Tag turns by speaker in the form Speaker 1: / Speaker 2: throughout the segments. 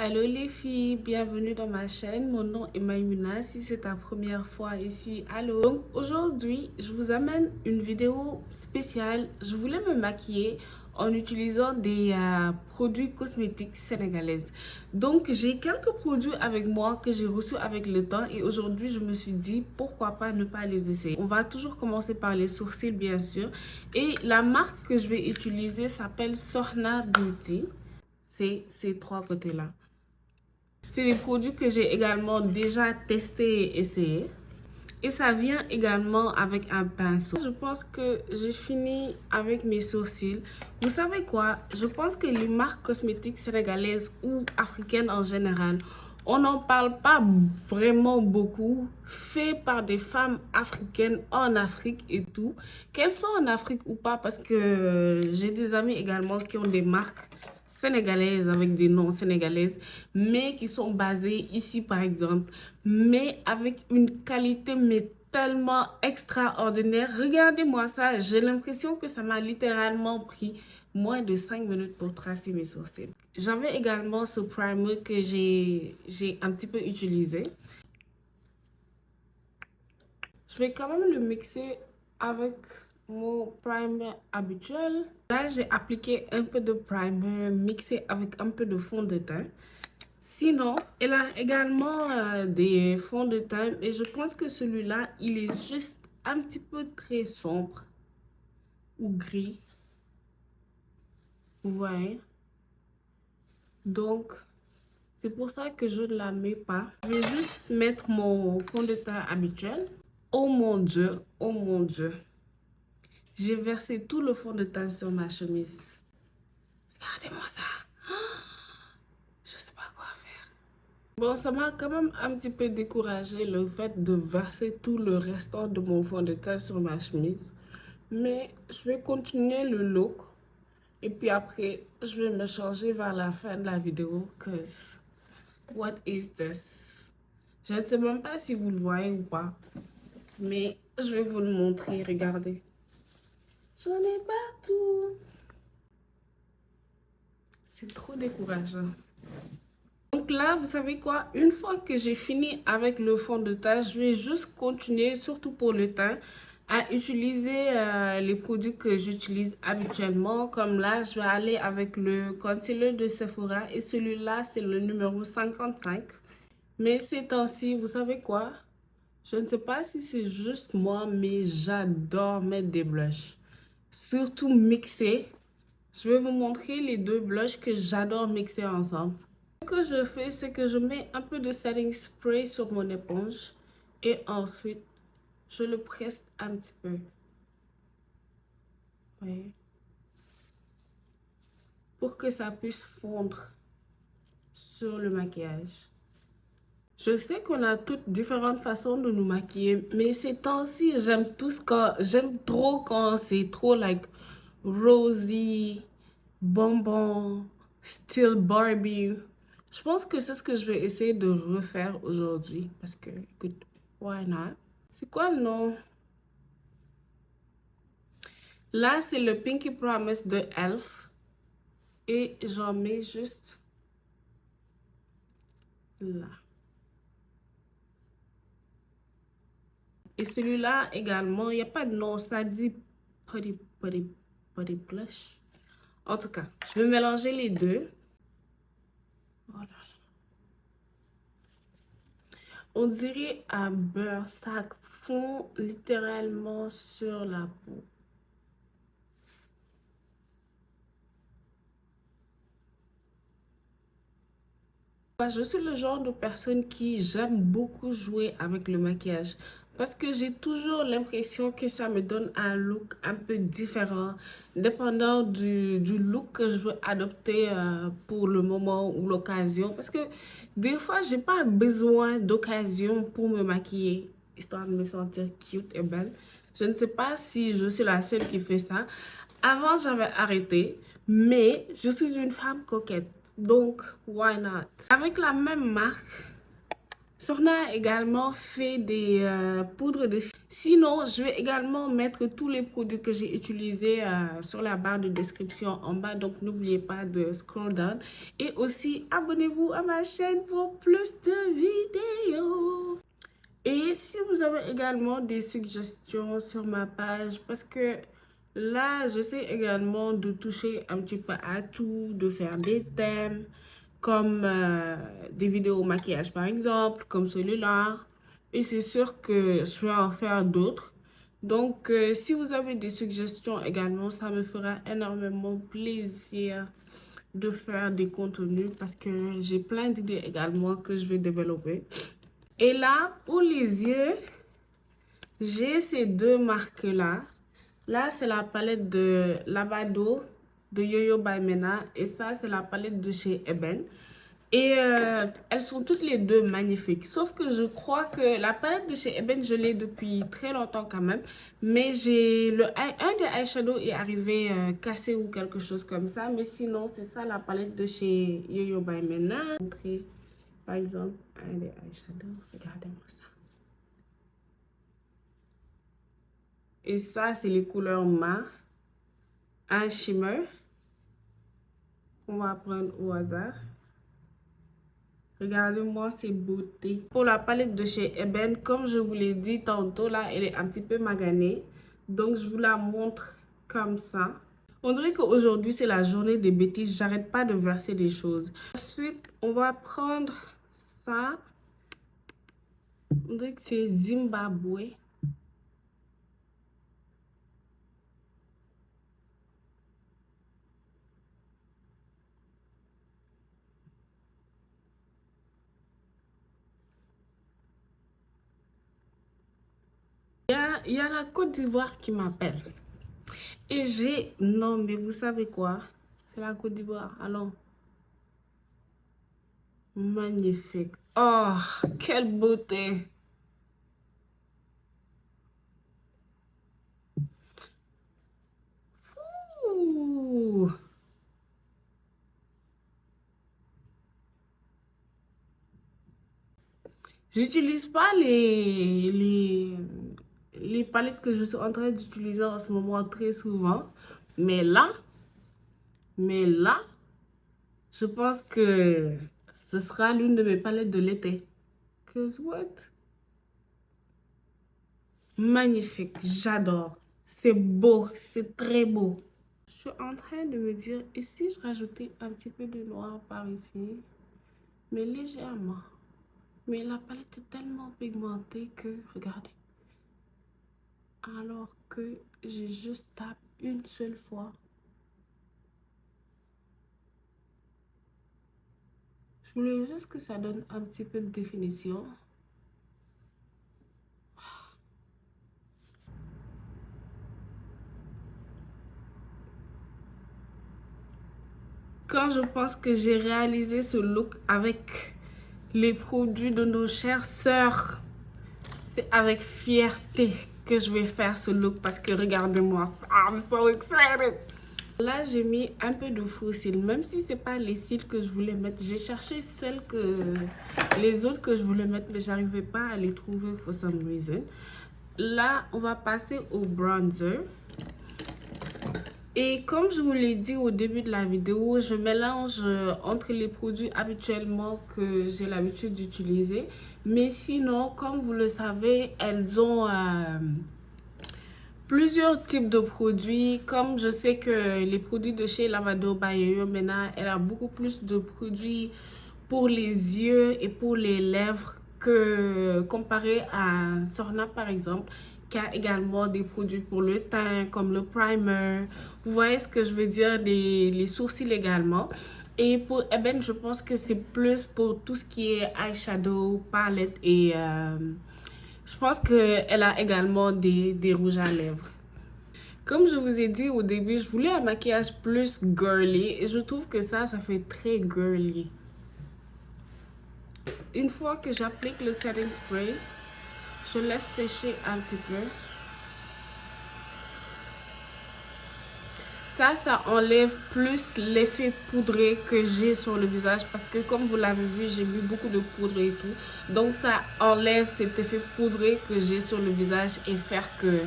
Speaker 1: Allô les filles, bienvenue dans ma chaîne. Mon nom est Maïmouna. Si c'est ta première fois ici, allô. Donc aujourd'hui, je vous amène une vidéo spéciale. Je voulais me maquiller en utilisant des produits cosmétiques sénégalaises. Donc j'ai quelques produits avec moi que j'ai reçus avec le temps et aujourd'hui je me suis dit pourquoi pas ne pas les essayer. On va toujours commencer par les sourcils bien sûr. Et la marque que je vais utiliser s'appelle Sohna Beauty. C'est ces trois côtés-là. C'est des produits que j'ai également déjà testés et essayés. Et ça vient également avec un pinceau. Je pense que j'ai fini avec mes sourcils. Vous savez quoi? Je pense que les marques cosmétiques sénégalaises ou africaines en général, on n'en parle pas vraiment beaucoup. Fait par des femmes africaines en Afrique et tout. Qu'elles soient en Afrique ou pas, parce que j'ai des amis également qui ont des marques sénégalaises avec des noms sénégalaises, mais qui sont basées ici par exemple, mais avec une qualité mais tellement extraordinaire. Regardez-moi ça, j'ai l'impression que ça m'a littéralement pris moins de 5 minutes pour tracer mes sourcils. J'avais également ce primer que j'ai un petit peu utilisé. Je vais quand même le mixer avec mon primer habituel. Là, j'ai appliqué un peu de primer mixé avec un peu de fond de teint. Sinon, elle a également des fonds de teint et je pense que celui-là, il est juste un petit peu très sombre ou gris. Vous voyez? Donc, c'est pour ça que je ne la mets pas. Je vais juste mettre mon fond de teint habituel. Oh mon Dieu, oh mon Dieu. J'ai versé tout le fond de teint sur ma chemise. Regardez-moi ça. Je sais pas quoi faire. Bon, ça m'a quand même un petit peu découragé le fait de verser tout le restant de mon fond de teint sur ma chemise. Mais je vais continuer le look. Et puis après, je vais me changer vers la fin de la vidéo. Cause what is this? Je ne sais même pas si vous le voyez ou pas. Mais je vais vous le montrer. Regardez. J'en ai partout. C'est trop décourageant. Donc là, vous savez quoi? Une fois que j'ai fini avec le fond de teint, je vais juste continuer, surtout pour le teint, à utiliser les produits que j'utilise habituellement. Comme là, je vais aller avec le concealer de Sephora et celui-là, c'est le numéro 55. Mais ces temps-ci, vous savez quoi? Je ne sais pas si c'est juste moi, mais j'adore mettre des blushs. Surtout mixés. Je vais vous montrer les deux blushs que j'adore mixer ensemble. Ce que je fais, c'est que je mets un peu de setting spray sur mon éponge et ensuite, je le presse un petit peu. Oui. Pour que ça puisse fondre sur le maquillage. Je sais qu'on a toutes différentes façons de nous maquiller, mais ces temps-ci, j'aime trop quand c'est trop like rosy, bonbon, still Barbie. Je pense que c'est ce que je vais essayer de refaire aujourd'hui parce que, écoute, why not? C'est quoi le nom? Là, c'est le Pinky Promise de Elf et j'en mets juste là. Et celui-là également, il n'y a pas de nom, ça dit Putty Blush. En tout cas, je vais mélanger les deux. Voilà. On dirait un beurre, ça fond littéralement sur la peau. Je suis le genre de personne qui j'aime beaucoup jouer avec le maquillage parce que j'ai toujours l'impression que ça me donne un look un peu différent dépendant du look que je veux adopter pour le moment ou l'occasion. Parce que des fois, j'ai pas besoin d'occasion pour me maquiller histoire de me sentir cute et belle. Je ne sais pas si je suis la seule qui fait ça. Avant, j'avais arrêté, mais je suis une femme coquette. Donc, why not? Avec la même marque, Sorna a également fait des poudres de... Sinon, je vais également mettre tous les produits que j'ai utilisés sur la barre de description en bas. Donc, n'oubliez pas de scroll down. Et aussi, abonnez-vous à ma chaîne pour plus de vidéos. Et si vous avez également des suggestions sur ma page, parce que là, j'essaie également de toucher un petit peu à tout, de faire des thèmes, comme des vidéos maquillage par exemple, comme celui-là. Et c'est sûr que je vais en faire d'autres. Donc, si vous avez des suggestions également, ça me fera énormément plaisir de faire des contenus parce que j'ai plein d'idées également que je vais développer. Et là, pour les yeux, j'ai ces deux marques-là. Là, c'est la palette de Lavado de Yo-Yo by Mena. Et ça, c'est la palette de chez Eben. Et elles sont toutes les deux magnifiques. Sauf que je crois que la palette de chez Eben, je l'ai depuis très longtemps quand même. Mais un des eyeshadows est arrivé cassé ou quelque chose comme ça. Mais sinon, c'est ça la palette de chez Yo-Yo by Mena. Par exemple, un des eyeshadows. Regardez-moi ça. Et ça, c'est les couleurs mat. Un shimmer. On va prendre au hasard. Regardez-moi ces beautés. Pour la palette de chez Eben, comme je vous l'ai dit tantôt, là, elle est un petit peu maganée. Donc, je vous la montre comme ça. On dirait qu'aujourd'hui, c'est la journée des bêtises. J'arrête pas de verser des choses. Ensuite, on va prendre ça. On dirait que c'est Zimbabwe. Il y a la Côte d'Ivoire qui m'appelle. Et j'ai... Non, mais vous savez quoi? C'est la Côte d'Ivoire. Allons. Magnifique. Oh, quelle beauté. Ouh. J'utilise pas les palettes que je suis en train d'utiliser en ce moment très souvent. Mais là, je pense que ce sera l'une de mes palettes de l'été. What? Magnifique, j'adore. C'est beau, c'est très beau. Je suis en train de me dire, et si je rajoutais un petit peu de noir par ici, mais légèrement. Mais la palette est tellement pigmentée que, regardez. Alors que j'ai juste tapé une seule fois. Je voulais juste que ça donne un petit peu de définition. Quand je pense que j'ai réalisé ce look avec les produits de nos chères sœurs, c'est avec fierté que je vais faire ce look parce que regardez-moi ça, I'm so excited! Là, j'ai mis un peu de faux cils, même si c'est pas les cils que je voulais mettre. J'ai cherché les autres que je voulais mettre, mais j'arrivais pas à les trouver for some reason. Là, on va passer au bronzer. Et comme je vous l'ai dit au début de la vidéo, je mélange entre les produits habituellement que j'ai l'habitude d'utiliser. Mais sinon, comme vous le savez, elles ont plusieurs types de produits. Comme je sais que les produits de chez Lavado by Yo-Yo Mena, elle a beaucoup plus de produits pour les yeux et pour les lèvres que comparé à Sorna par exemple, qui a également des produits pour le teint comme le primer. Vous voyez ce que je veux dire, les sourcils également. Et pour Eben, je pense que c'est plus pour tout ce qui est eyeshadow, palette et je pense qu'elle a également des rouges à lèvres. Comme je vous ai dit au début, je voulais un maquillage plus girly et je trouve que ça fait très girly. Une fois que j'applique le setting spray, je laisse sécher un petit peu. Ça enlève plus l'effet poudré que j'ai sur le visage parce que comme vous l'avez vu, j'ai mis beaucoup de poudre et tout. Donc ça enlève cet effet poudré que j'ai sur le visage et faire que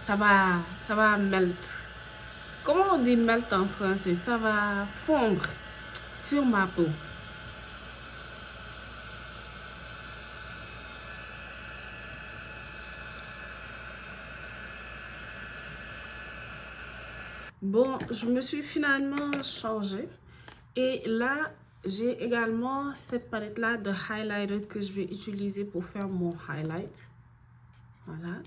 Speaker 1: ça va melt. Comment on dit melt en français? Ça va fondre sur ma peau. Bon, je me suis finalement changée. Et là, j'ai également cette palette-là de highlighter que je vais utiliser pour faire mon highlight. Voilà.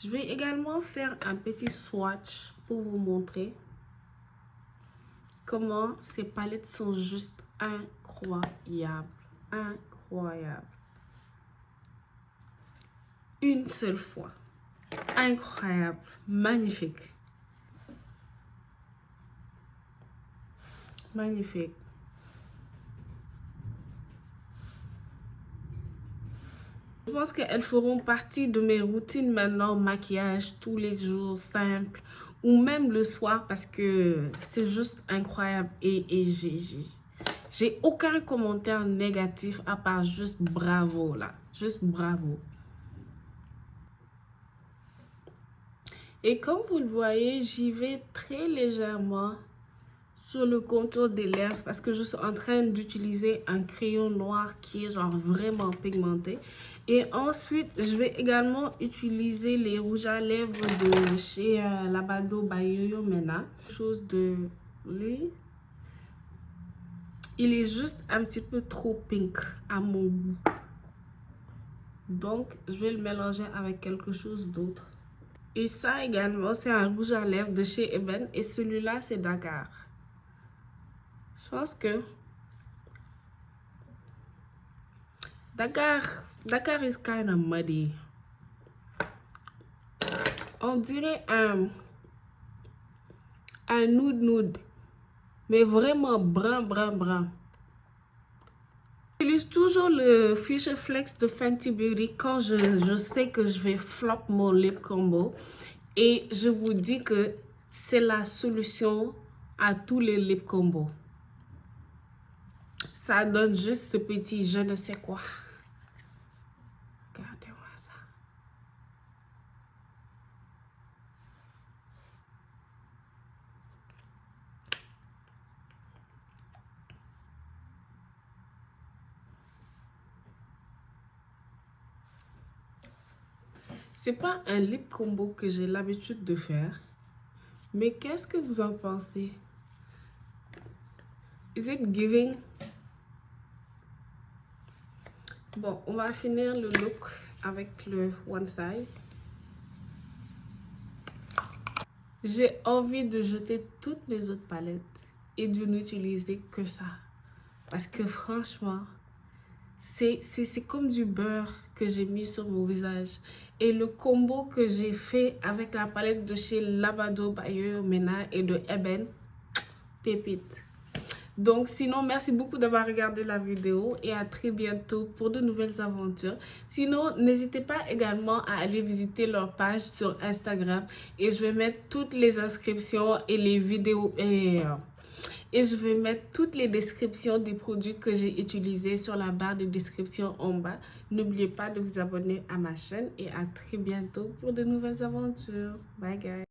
Speaker 1: Je vais également faire un petit swatch pour vous montrer comment ces palettes sont juste incroyables. Incroyables. Une seule fois. Incroyable. Magnifique. Magnifique. Je pense qu'elles feront partie de mes routines maintenant, maquillage tous les jours, simple, ou même le soir parce que c'est juste incroyable et j'ai aucun commentaire négatif à part juste bravo là, juste bravo. Et comme vous le voyez, j'y vais très légèrement sur le contour des lèvres parce que je suis en train d'utiliser un crayon noir qui est genre vraiment pigmenté. Et ensuite, je vais également utiliser les rouges à lèvres de chez Labado by Yo-Yo Mena. Chose de lui. Il est juste un petit peu trop pink à mon goût. Donc, je vais le mélanger avec quelque chose d'autre. Et ça également, c'est un rouge à lèvres de chez Eben. Et celui-là, c'est Dakar. Je pense que Dakar is kind of muddy. On dirait un nude, mais vraiment brun. J'utilise toujours le Fuchsia Flex de Fenty Beauty quand je sais que je vais flop mon lip combo. Et je vous dis que c'est la solution à tous les lip combos. Ça donne juste ce petit je ne sais quoi. Regardez-moi ça. C'est pas un lip combo que j'ai l'habitude de faire. Mais qu'est-ce que vous en pensez? Is it giving? Bon, on va finir le look avec le One Size. J'ai envie de jeter toutes mes autres palettes et de n'utiliser que ça. Parce que franchement, c'est comme du beurre que j'ai mis sur mon visage. Et le combo que j'ai fait avec la palette de chez Labado by Yo-Yo Mena et de Eben, pépite. Donc sinon, merci beaucoup d'avoir regardé la vidéo et à très bientôt pour de nouvelles aventures. Sinon, n'hésitez pas également à aller visiter leur page sur Instagram et je vais mettre toutes les inscriptions et les vidéos et je vais mettre toutes les descriptions des produits que j'ai utilisés sur la barre de description en bas. N'oubliez pas de vous abonner à ma chaîne et à très bientôt pour de nouvelles aventures. Bye guys!